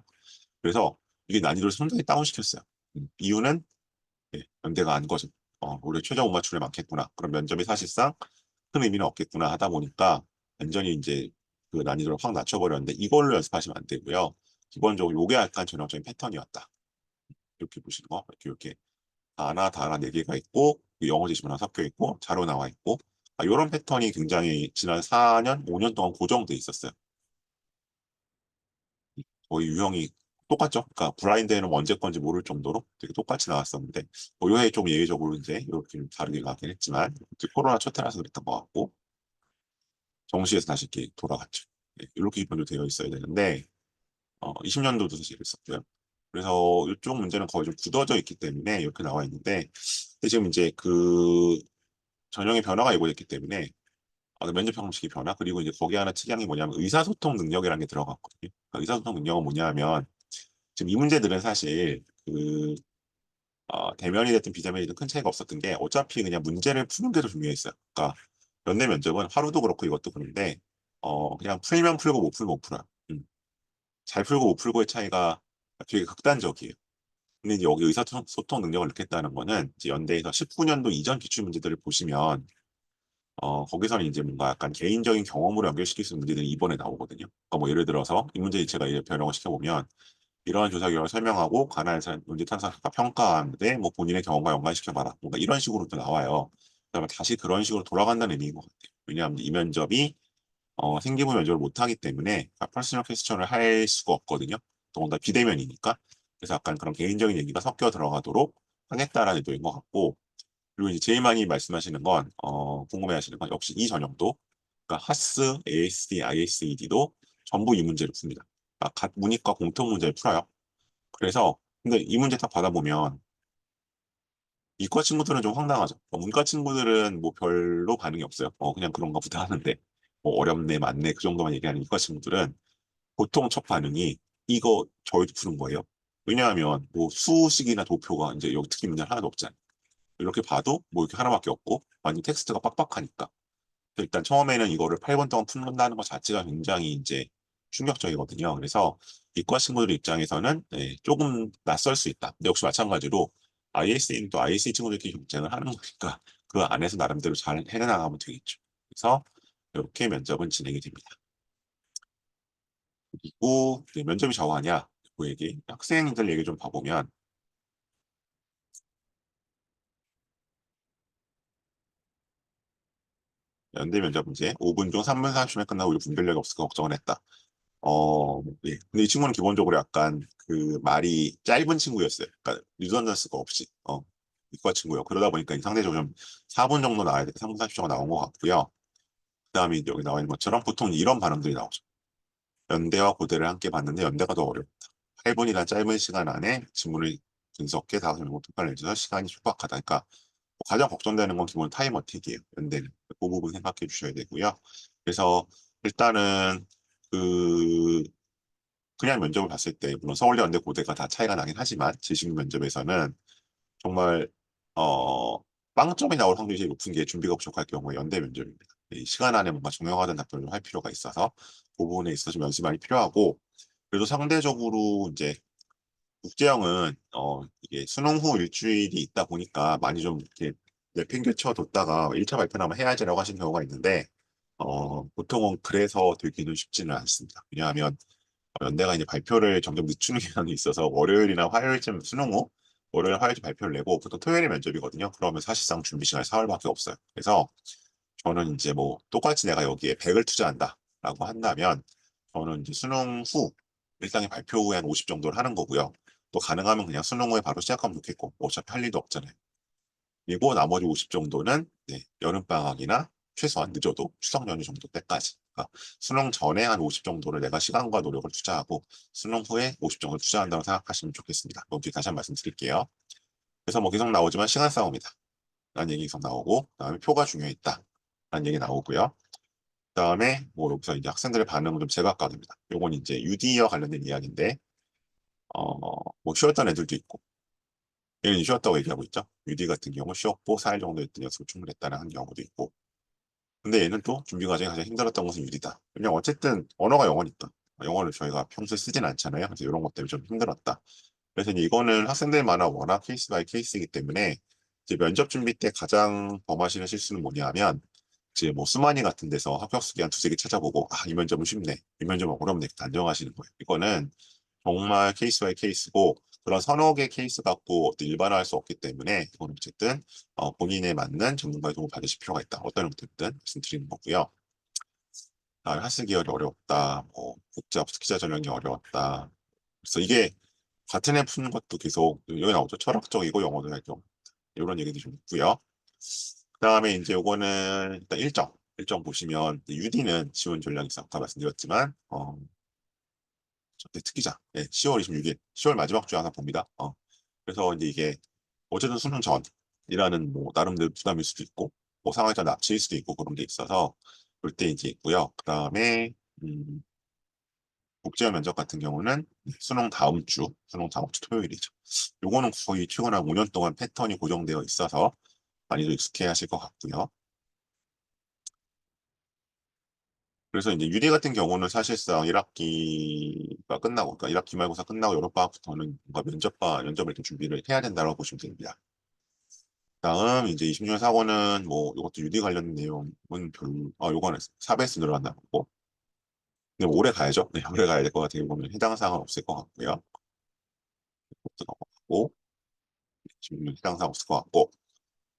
그래서 이게 난이도를 상당히 다운시켰어요. 이유는 연대가 안 거죠. 올해 최저 못 맞출에 많겠구나. 그럼 면접이 사실상 큰 의미는 없겠구나 하다 보니까 완전히 이제 그 난이도를 확 낮춰버렸는데 이걸로 연습하시면 안 되고요. 기본적으로 요게 약간 전형적인 패턴이었다. 이렇게 보시는 거. 이렇게 하나, 다나 4개가 있고 그 영어 지시문 하나 섞여 있고 자료 나와 있고 이런 패턴이 굉장히 지난 4년, 5년 동안 고정돼 있었어요. 거의 유형이 똑같죠. 그러니까 블라인드에는 언제 건지 모를 정도로 되게 똑같이 나왔었는데 요해 좀 예외적으로 이제 이렇게 좀 다르게 가긴 했지만 코로나 첫 해라서 그랬던 것 같고 정시에서 다시 이렇게 돌아갔죠. 네, 이렇게 기본으로 되어 있어야 되는데 20년도도 사실 있었고요. 그래서 이쪽 문제는 거의 좀 굳어져 있기 때문에 이렇게 나와 있는데 근데 지금 이제 그 전형의 변화가 예고됐기 때문에 그 면접 방식의 변화 그리고 이제 거기 하나 특이한 게 뭐냐면 의사소통 능력이라는 게 들어갔거든요. 그러니까 의사소통 능력은 뭐냐면 지금 이 문제들은 사실 그 대면이 됐든 비대면이 됐든 큰 차이가 없었던 게 어차피 그냥 문제를 푸는 게 더 중요했어요. 그러니까 연대 면접은 하루도 그렇고 이것도 그런데 그냥 풀면 풀고 못 풀면 못 풀어요. 잘 풀고 못 풀고의 차이가 되게 극단적이에요. 근데 이제 여기 의사소통 능력을 넣겠다는 거는 이제 연대에서 19년도 이전 기출 문제들을 보시면 거기서는 이제 뭔가 약간 개인적인 경험으로 연결시킬 수 있는 문제들이 이번에 나오거든요. 그러니까 뭐 예를 들어서 이 문제 자체가 이제 변형을 시켜보면 이러한 조사 결과를 설명하고 관할 문제 탐사가 평가하는데 뭐 본인의 경험과 연관시켜봐라. 뭔가 이런 식으로 또 나와요. 그러면 다시 그런 식으로 돌아간다는 의미인 것 같아요. 왜냐하면 이 면접이 생기부 면접을 못하기 때문에 퍼스널 퀘스천을 할 수가 없거든요. 더군다나 비대면이니까. 그래서 약간 그런 개인적인 얘기가 섞여 들어가도록 하겠다라는 의도인 것 같고 그리고 이제 제일 많이 말씀하시는 건 궁금해하시는 건 역시 이 전형도 그러니까 하스, ASD, ISED도 전부 이 문제를 풉니다. 그러니까 각 문이과 공통 문제를 풀어요. 그래서 근데 이 문제 딱 받아보면 이과 친구들은 좀 황당하죠. 문과 친구들은 뭐 별로 반응이 없어요. 그냥 그런가 보다 하는데 뭐 어렵네, 맞네 그 정도만 얘기하는 이과 친구들은 보통 첫 반응이 이거 저희도 푸는 거예요. 왜냐하면 뭐 수식이나 도표가 이제 여기 특기 문제 하나도 없잖아요. 이렇게 봐도 뭐 이렇게 하나밖에 없고 아니 텍스트가 빡빡하니까 일단 처음에는 이거를 8번 동안 푼다는 것 자체가 굉장히 이제 충격적이거든요. 그래서 이과 친구들 입장에서는 조금 낯설 수 있다. 근데 역시 마찬가지로 IS는 또 IC 친구들끼리 경쟁을 하는 거니까 그 안에서 나름대로 잘 해내나가면 되겠죠. 그래서 이렇게 면접은 진행이 됩니다. 그리고 면접이 좌우하냐? 그 얘기, 학생들 얘기 좀 봐보면 연대 면접 문제 5분 중 3분 30초면 끝나고 우리 분별력이 없을까 걱정을 했다. 예. 근데 이 친구는 기본적으로 약간 그 말이 짧은 친구였어요. 그러니까 유전자수가 없이, 이과 친구요. 그러다 보니까 상대적으로 좀 4분 정도 나와야 돼. 3분 40초가 나온 것 같고요. 그 다음에 여기 나와 있는 것처럼 보통 이런 발언들이 나오죠. 연대와 고대를 함께 봤는데 연대가 더 어렵다. 8분이란 짧은 시간 안에 지문을 분석해 다섯 명 평가를 내줘서 시간이 촉박하다. 그러니까 가장 걱정되는 건 기본 타임 어택이에요. 연대는. 그 부분 생각해 주셔야 되고요. 그래서 일단은 그 그냥 면접을 봤을 때 물론 서울대 연대 고대가 다 차이가 나긴 하지만 재직 면접에서는 정말 빵점이 나올 확률이 제일 높은 게 준비가 부족할 경우에 연대 면접입니다. 이 시간 안에 뭔가 중요하던 답변을 할 필요가 있어서 그 부분에 있어서 좀 연습이 많이 필요하고 그래도 상대적으로 이제 국제형은 이게 수능 후 일주일이 있다 보니까 많이 좀 이렇게 내팽개쳐 뒀다가 1차 발표 나면 해야지라고 하시는 경우가 있는데 보통은 그래서 되기는 쉽지는 않습니다. 왜냐하면 연대가 이제 발표를 점점 늦추는 경향이 있어서 월요일이나 화요일쯤 수능 후 월요일, 화요일 발표를 내고 보통 토요일에 면접이거든요. 그러면 사실상 준비 시간이 4월밖에 없어요. 그래서 저는 이제 뭐 똑같이 내가 여기에 100을 투자한다라고 한다면 저는 이제 수능 후 일당의 발표 후에 한 50 정도를 하는 거고요. 또 가능하면 그냥 수능 후에 바로 시작하면 좋겠고 뭐 어차피 할 일도 없잖아요. 그리고 나머지 50 정도는 네, 여름방학이나 최소한 늦어도 추석 연휴 정도 때까지. 그러니까 수능 전에 한 50 정도를 내가 시간과 노력을 투자하고 수능 후에 50 정도를 투자한다고 생각하시면 좋겠습니다. 그럼 뒤에 다시 한 번 말씀드릴게요. 그래서 뭐 계속 나오지만 시간 싸움이다. 라는 얘기 계속 나오고, 그다음에 표가 중요했다. 라는 얘기 나오고요. 그다음에 뭐 여기서 이제 학생들의 반응을 좀 제각각 합니다. 요건 이제 UD와 관련된 이야기인데, 뭐 쉬었던 애들도 있고, 얘는 쉬었다고 얘기하고 있죠. UD 같은 경우 쉬었고 4일 정도 했던 연습을 충분했다는 한 경우도 있고, 근데 얘는 또 준비 과정이 가장 힘들었던 것은 유리다. 왜냐면 어쨌든 언어가 영어니까. 영어를 저희가 평소에 쓰진 않잖아요. 그래서 이런 것 때문에 좀 힘들었다. 그래서 이제 이거는 학생들마다 워낙 케이스 바이 케이스이기 때문에 이제 면접 준비 때 가장 범하시는 실수는 뭐냐면 이제 뭐 수만이 같은 데서 합격 수기 한 두세 개 찾아보고 아, 이 면접은 쉽네. 이 면접은 어렵네. 단정하시는 거예요. 이거는 정말 케이스 바이 케이스고 그런 서너 개 케이스 갖고 일반화할 수 없기 때문에 이건 어쨌든 본인에 맞는 전문가의 도움을 받으실 필요가 있다. 어떤 형태든 말씀드리는 거고요. 아, 하스 계열이 어렵다. 뭐 복잡 기자 전형이 어려웠다. 그래서 이게 같은 애 푸는 것도 계속 여기 나오죠. 철학적이고 영어도 할경 이런 얘기도 좀 있고요. 그다음에 이제 요거는 일단 일정 보시면 UD는 지원 전략이 있어 아까 말씀드렸지만 특기자 10월 26일 10월 마지막 주에 하나 봅니다. 그래서 이제 이게 어쨌든 수능 전이라는 뭐 나름대로 부담일 수도 있고 뭐 상황에 따라 납치일 수도 있고 그런 게 있어서 그럴 때 이제 있고요. 그다음에 국제화 면접 같은 경우는 수능 다음 주 토요일이죠. 요거는 거의 최근 한 5년 동안 패턴이 고정되어 있어서 많이들 익숙해 하실 것 같고요. 그래서 이제 유리 같은 경우는 사실상 1학기가 끝나고, 그러니까 1학기 말고사 끝나고 여름방학부터는 뭔가 면접을 좀 준비를 해야 된다고 보시면 됩니다. 다음 이제 20년 사고는 뭐 이것도 유리 관련 내용은 요거는 4배수 들어간다는 거고. 근데 뭐 오래 가야죠. 네, 오래 가야 될 것 같아요. 보면 해당 사항은 없을 것 같고요. 고 지금 해당 사항 없을 것 같고.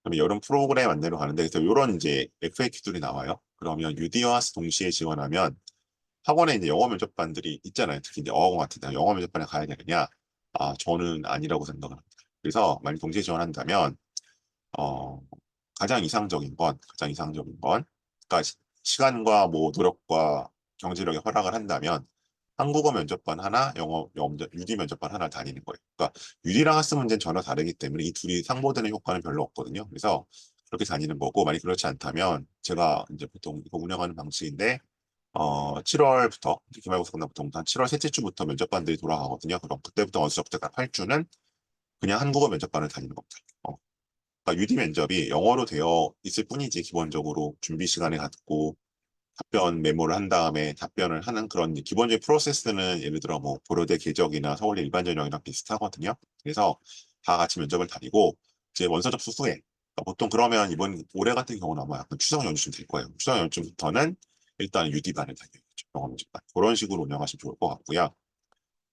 그다음에 여름 프로그램 안내로 가는데 그래서 이런 이제 FAQ들이 나와요. 그러면 UD와 동시에 지원하면 학원에 이제 영어 면접반들이 있잖아요. 특히 이제 어학원 같은 데 영어 면접반에 가야 되느냐? 아, 저는 아니라고 생각을 합니다. 그래서 만약 동시에 지원한다면 어, 가장 이상적인 건, 그러니까 시간과 뭐 노력과 경제력이 허락을 한다면 한국어 면접반 하나, 유디 면접반 하나 다니는 거예요. 그러니까 유디랑 하스 문제는 전혀 다르기 때문에 이 둘이 상보되는 효과는 별로 없거든요. 그래서 그렇게 다니는 거고, 만약 그렇지 않다면 제가 이제 보통 이거 운영하는 방식인데 7월부터 기말고사 끝나고 보통 한 7월 셋째 주부터 면접반들이 돌아가거든요. 그럼 그때부터 어느 정도 8주는 그냥 한국어 면접반을 다니는 겁니다. 그러니까 UD 면접이 영어로 되어 있을 뿐이지 기본적으로 준비 시간에 갖고 답변 메모를 한 다음에 답변을 하는 그런 이제 기본적인 프로세스는 예를 들어 뭐 고려대 궤적이나 서울대 일반 전형이랑 비슷하거든요. 그래서 다 같이 면접을 다니고 이제 원서 접수 후에 그러니까 보통 그러면 이번 올해 같은 경우는 아마 약간 추석 연휴쯤 될 거예요. 추석 연휴쯤부터는 일단 UD반을 다녀야겠죠. 영어 면접반. 그런 식으로 운영하시면 좋을 것 같고요.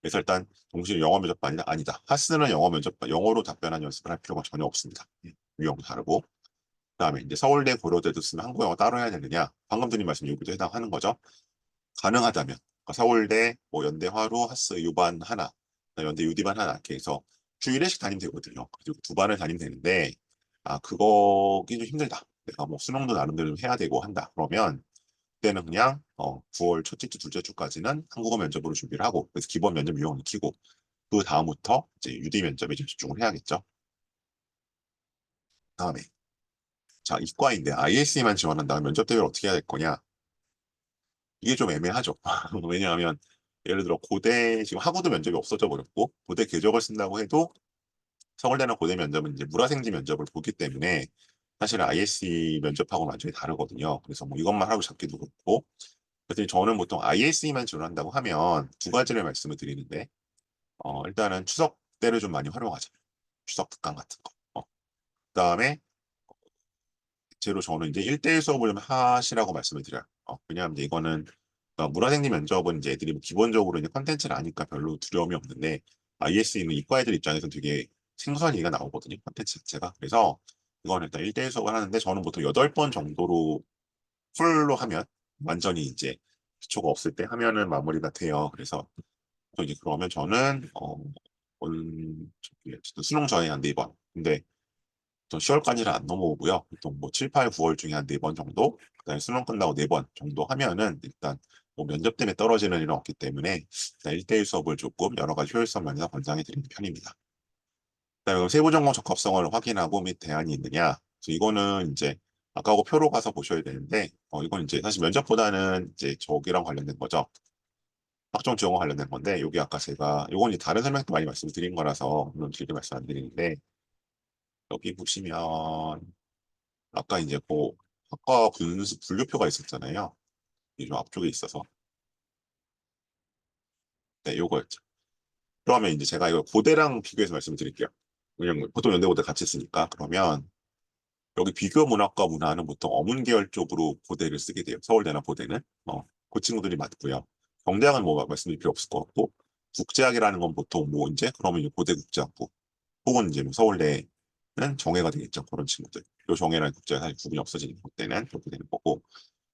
그래서 일단 동시에 영어 면접반이나 아니다. 하스는 영어 면접반, 영어로 답변한 연습을 할 필요가 전혀 없습니다. 유형도 다르고. 그다음에 이제 서울대 고려대도 쓰면 한국 영어 따로 해야 되느냐? 방금 드린 말씀 여기도 해당하는 거죠. 가능하다면 그러니까 서울대, 뭐 연대 화로, 하스 유반 하나, 연대 유디반 하나 이렇게 해서 주 1회씩 다니면 되거든요. 그리고 두 반을 다니면 되는데 아 그거기 좀 힘들다. 내가 뭐 수능도 나름대로 해야 되고 한다. 그러면 그때는 그냥 9월 첫째 주, 둘째 주까지는 한국어 면접으로 준비를 하고 그래서 기본 면접 유형을 익히고 그 다음부터 이제 유디 면접에 좀 집중을 해야겠죠. 다음에 자 이과인데 ISE만 지원한다면 면접 대비를 어떻게 해야 될 거냐? 이게 좀 애매하죠. 왜냐하면 예를 들어 고대 지금 학우도 면접이 없어져 버렸고 고대 궤적을 쓴다고 해도 서울대나 고대 면접은 이제 물화생지 면접을 보기 때문에 사실 ISE 면접하고는 완전히 다르거든요. 그래서 뭐 이것만 하고 잡기도 그렇고 그래서 저는 보통 ISE만 지원한다고 하면 두 가지를 말씀을 드리는데 일단은 추석 때를 좀 많이 활용하자. 추석 특강 같은 거. 그다음에 대체로 저는 이제 1대1 수업을 좀 하시라고 말씀을 드려요. 왜냐하면 이제 이거는 물화생지 면접은 이제 애들이 뭐 기본적으로 이제 컨텐츠를 아니까 별로 두려움이 없는데 ISE는 이과 애들 입장에서는 되게 생소한 얘기가 나오거든요. 콘텐츠 자체가. 그래서 이건 일단 1대1 수업을 하는데 저는 보통 8번 정도로 풀로 하면 완전히 이제 기초가 없을 때 하면은 마무리가 돼요. 그래서 또 이제 그러면 저는 어쨌든 수능 전에 한 4번. 근데 또 10월까지는 안 넘어오고요. 보통 뭐 7, 8, 9월 중에 한 4번 정도, 그다음에 수능 끝나고 4번 정도 하면은 일단 뭐 면접 때문에 떨어지는 일은 없기 때문에 일단 1대1 수업을 조금 여러 가지 효율성 면에서 권장해 드리는 편입니다. 그다음에 세부 전공 적합성을 확인하고 및 대안이 있느냐. 그래서 이거는 이제 아까하고 표로 가서 보셔야 되는데 이건 이제 사실 면접보다는 이제 저기랑 관련된 거죠. 학종 지원과 관련된 건데 여기 아까 제가 이건 이제 다른 설명도 많이 말씀드린 거라서 물론 길게 말씀 안 드리는데 여기 보시면 아까 이제 그 학과 분류표가 있었잖아요. 이좀 앞쪽에 있어서 네 요거였죠. 그러면 이제 제가 이거 고대랑 비교해서 말씀드릴게요. 왜냐면 보통 연대고대 같이 쓰니까 그러면 여기 비교 문학과 문화는 보통 어문 계열 쪽으로 고대를 쓰게 돼요. 서울대나 고대는 그 친구들이 맞고요. 경대학은 뭐 말씀드릴 필요 없을 것 같고 국제학이라는 건 보통 뭐 이제 그러면 이제 고대 국제학부 혹은 이제 뭐 서울대는 정예가 되겠죠. 그런 친구들. 요 정예랑 국제가 사실 구분이 없어지는 때는 그렇게 되는 거고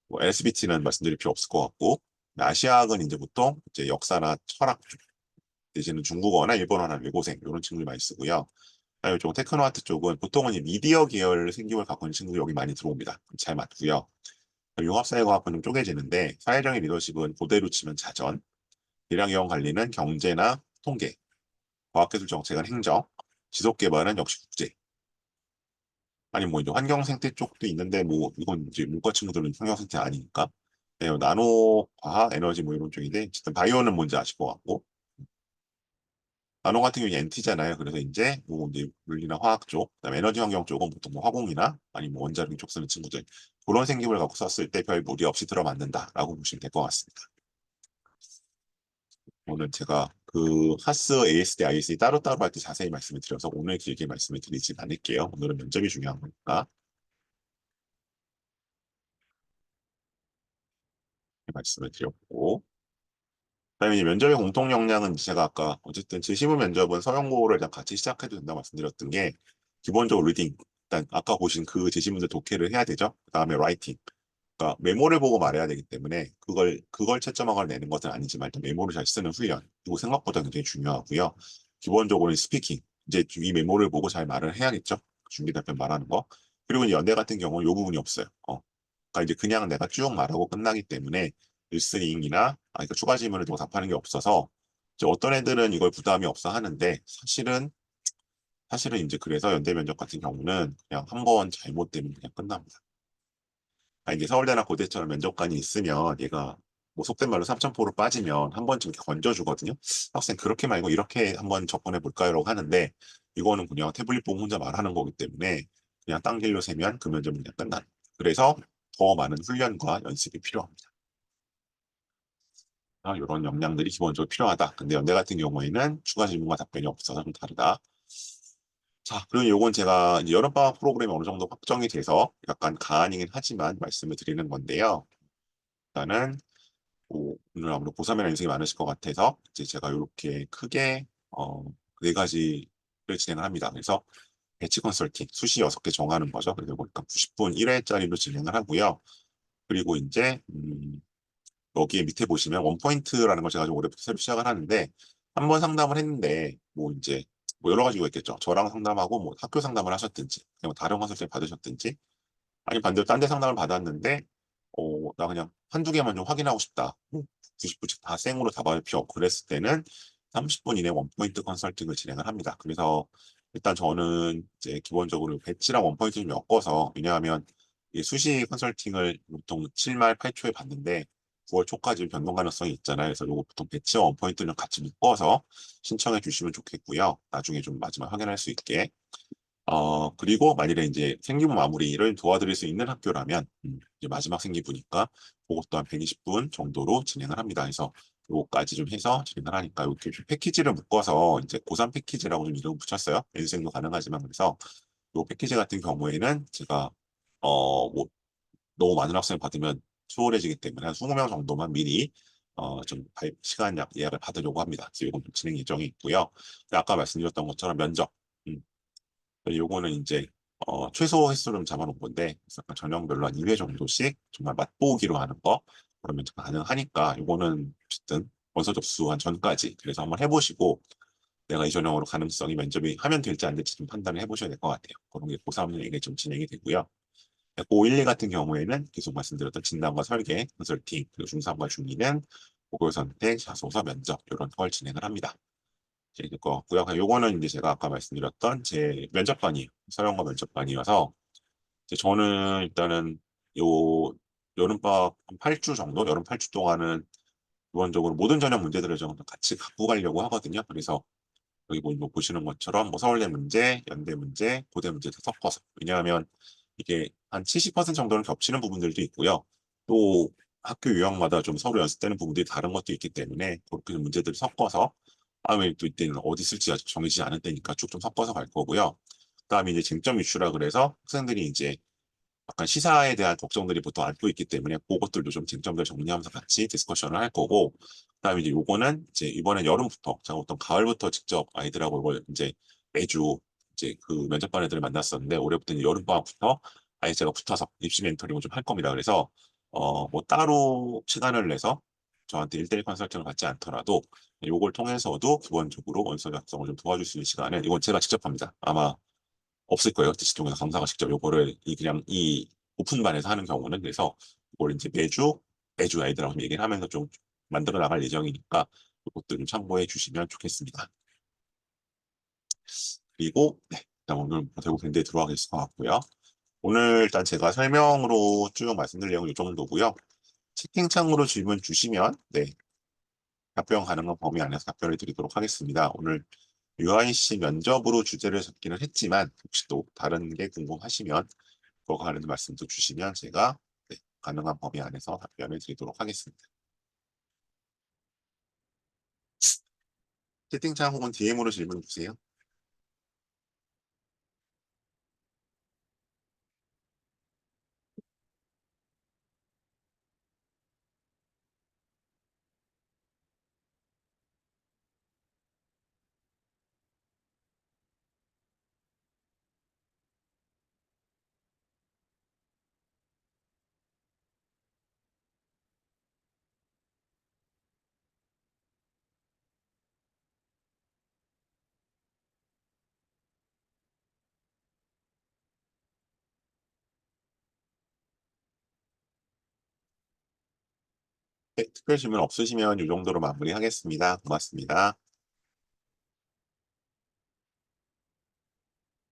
뭐 SBT는 말씀드릴 필요 없을 것 같고 아시아학은 이제 보통 이제 역사나 철학 쪽 내지는 중국어나 일본어나 외고생 이런 친구들이 많이 쓰고요. 그다음에 좀 테크노아트 쪽은 보통은 이 미디어 계열 생기부를 갖고 있는 친구들이 여기 많이 들어옵니다. 잘 맞고요. 융합사회과학은 좀 쪼개지는데 사회적인 리더십은 고대로 치면 자전, 대량경 관리는 경제나 통계, 과학기술 정책은 행정, 지속개발은 역시 국제. 아니 뭐 이제 환경 생태 쪽도 있는데 뭐 이건 이제 문과 친구들은 환경 생태 아니니까. 네, 나노 과학 에너지 뭐 이런 쪽인데 어쨌든 바이오는 뭔지 아실 것 같고 나노 같은 경우는 NT잖아요. 그래서 이제 뭐 이제 물리나 화학 쪽, 그다음에 에너지 환경 쪽은 보통 뭐 화공이나 아니면 뭐 원자력 쪽 쓰는 친구들 그런 생기부를 갖고 썼을 때 별 무리 없이 들어맞는다라고 보시면 될 것 같습니다. 오늘 제가 그 하스, ASD, ISD 따로따로 할 때 자세히 말씀을 드려서 오늘 길게 말씀을 드리진 않을게요. 오늘은 면접이 중요한 거니까 말씀을 드렸고 그다음에 이제 면접의 공통 역량은 제가 아까 어쨌든 제시문 면접은 서영고를 일단 같이 시작해도 된다고 말씀드렸던 게 기본적으로 리딩 일단 아까 보신 그 제시문들 독해를 해야 되죠. 그다음에 라이팅 그러니까 메모를 보고 말해야 되기 때문에 그걸 채점하거나 내는 것은 아니지만 일단 메모를 잘 쓰는 훈련 이거 생각보다 굉장히 중요하고요. 기본적으로는 스피킹 이제 이 메모를 보고 잘 말을 해야겠죠. 준비 답변 말하는 거 그리고 이제 연대 같은 경우는 이 부분이 없어요. 그러니까 이제 그냥 내가 쭉 말하고 끝나기 때문에 리스닝이나 그러니까 추가 질문을 두고 답하는 게 없어서 이제 어떤 애들은 이걸 부담이 없어 하는데 사실은 이제 그래서 연대 면접 같은 경우는 그냥 한 번 잘못되면 그냥 끝납니다. 이게 서울대나 고대처럼 면접관이 있으면 얘가 뭐 속된 말로 3,000%로 빠지면 한 번쯤 이렇게 건져주거든요. 학생 그렇게 말고 이렇게 한번 접근해 볼까요?라고 하는데 이거는 그냥 태블릿 보고 혼자 말하는 거기 때문에 그냥 딴 길로 세면 그 면접은 그냥 끝나는. 그래서 더 많은 훈련과 연습이 필요합니다. 이런 역량들이 기본적으로 필요하다. 근데 연대 같은 경우에는 추가 질문과 답변이 없어서 좀 다르다. 자, 그리고 요건 제가 이제 여름방학 프로그램이 어느 정도 확정이 돼서 약간 가안이긴 하지만 말씀을 드리는 건데요. 일단은 오늘 아무래도 고3이라는 인생이 많으실 것 같아서 이제 제가 이렇게 크게 네 가지를 진행을 합니다. 그래서 배치 컨설팅 수시 6개 정하는 거죠. 그래서 보니까 90분 1회짜리로 진행을 하고요. 그리고 이제 여기 밑에 보시면 원포인트라는 걸 제가 좀 올해부터 새로 시작을 하는데 한 번 상담을 했는데 뭐 이제 뭐 여러 가지가 있겠죠. 저랑 상담하고 뭐 학교 상담을 하셨든지 아니면 다른 컨설팅 받으셨든지 아니 반대로 딴 데 상담을 받았는데 나 그냥 한두 개만 좀 확인하고 싶다. 90분씩 다 생으로 다 받을 필요 없고 그랬을 때는 30분 이내 원포인트 컨설팅을 진행을 합니다. 그래서 일단 저는 이제 기본적으로 배치랑 원포인트 좀 엮어서 왜냐하면 이 수시 컨설팅을 보통 7말 8초에 받는데 9월 초까지 변동 가능성이 있잖아요. 그래서 요거 보통 배치와 원포인트는 같이 묶어서 신청해 주시면 좋겠고요. 나중에 좀 마지막 확인할 수 있게. 그리고 만일에 이제 생기부 마무리를 도와드릴 수 있는 학교라면, 이제 마지막 생기부니까 그것도 한 120분 정도로 진행을 합니다. 그래서 요거까지 좀 해서 진행을 하니까 이렇게 좀 패키지를 묶어서 이제 고3 패키지라고 좀 이름 붙였어요. 연수생도 가능하지만 그래서 요 패키지 같은 경우에는 제가, 뭐, 너무 많은 학생을 받으면 수월해지기 때문에 한 20명 정도만 미리 좀 시간 예약을 받으려고 합니다. 그래서 이건 좀 진행 예정이 있고요. 아까 말씀드렸던 것처럼 면접 요거는 이제 최소 횟수를 잡아놓은 건데 그래서 약간 저녁별로 한 2회 정도씩 정말 맛보기로 하는 거 그러면 좀 가능하니까 요거는 어쨌든 원서 접수한 전까지 그래서 한번 해보시고 내가 이 전형으로 가능성이 면접이 하면 될지 안 될지 좀 판단을 해보셔야 될 것 같아요. 그런 게 고3에게 좀 진행이 되고요. 고1, 같은 경우에는 계속 말씀드렸던 진단과 설계, 컨설팅, 그리고 중3과 중2는 보고 선택, 자소서, 면접 이런 걸 진행을 합니다. 이제 될 것 같고요. 요거는 이제 제가 아까 말씀드렸던 제 면접반이에요. 서영과 면접반이어서 이제 저는 일단은 요 여름방학 한 8주 정도, 여름 8주 동안은 기본적으로 모든 전형 문제들을 좀 같이 갖고 가려고 하거든요. 그래서 여기 뭐 보시는 것처럼 뭐 서울대 문제, 연대 문제, 고대 문제 다 섞어서. 왜냐하면 이게 한 70% 정도는 겹치는 부분들도 있고요. 또 학교 유형마다 좀 서로 연습되는 부분들이 다른 것도 있기 때문에 그렇게 문제들을 섞어서 다음에 또 이때는 어디 쓸지 아직 정해지지 않은 때니까 쭉 좀 섞어서 갈 거고요. 그다음에 이제 쟁점 이슈라 그래서 학생들이 이제 약간 시사에 대한 걱정들이 보통 안고 있기 때문에 그것들도 좀 쟁점들 정리하면서 같이 디스커션을 할 거고 그다음에 이제 요거는 이제 이번엔 여름부터 제가 어떤 가을부터 직접 아이들하고 이걸 이제 매주 이제 그 면접반 애들을 만났었는데 올해부터 이제 여름방학부터 아예 제가 붙어서 입시 멘토링을 좀 할 겁니다. 그래서 뭐 따로 시간을 내서 저한테 1대1 컨설팅을 받지 않더라도 요걸 통해서도 기본적으로 원서 작성을 좀 도와줄 수 있는 시간을 이건 제가 직접 합니다. 아마 없을 거예요. 디지통에서 강사가 직접 요거를 그냥 이 오픈반에서 하는 경우는 그래서 이걸 이제 매주 아이들하고 좀 얘기를 하면서 좀 만들어 나갈 예정이니까 이것도 좀 참고해 주시면 좋겠습니다. 그리고 네, 일단 오늘 대구 밴드에 들어가겠을 것 같고요. 오늘 일단 제가 설명으로 쭉 말씀드릴 내용은 이 정도고요. 채팅창으로 질문 주시면 네, 답변 가능한 범위 안에서 답변을 드리도록 하겠습니다. 오늘 UIC 면접으로 주제를 잡기는 했지만 혹시 또 다른 게 궁금하시면 그거가 관련된 말씀도 주시면 제가 네, 가능한 범위 안에서 답변을 드리도록 하겠습니다. 채팅창 혹은 DM으로 질문 주세요. 네, 특별 질문 없으시면 이 정도로 마무리하겠습니다. 고맙습니다.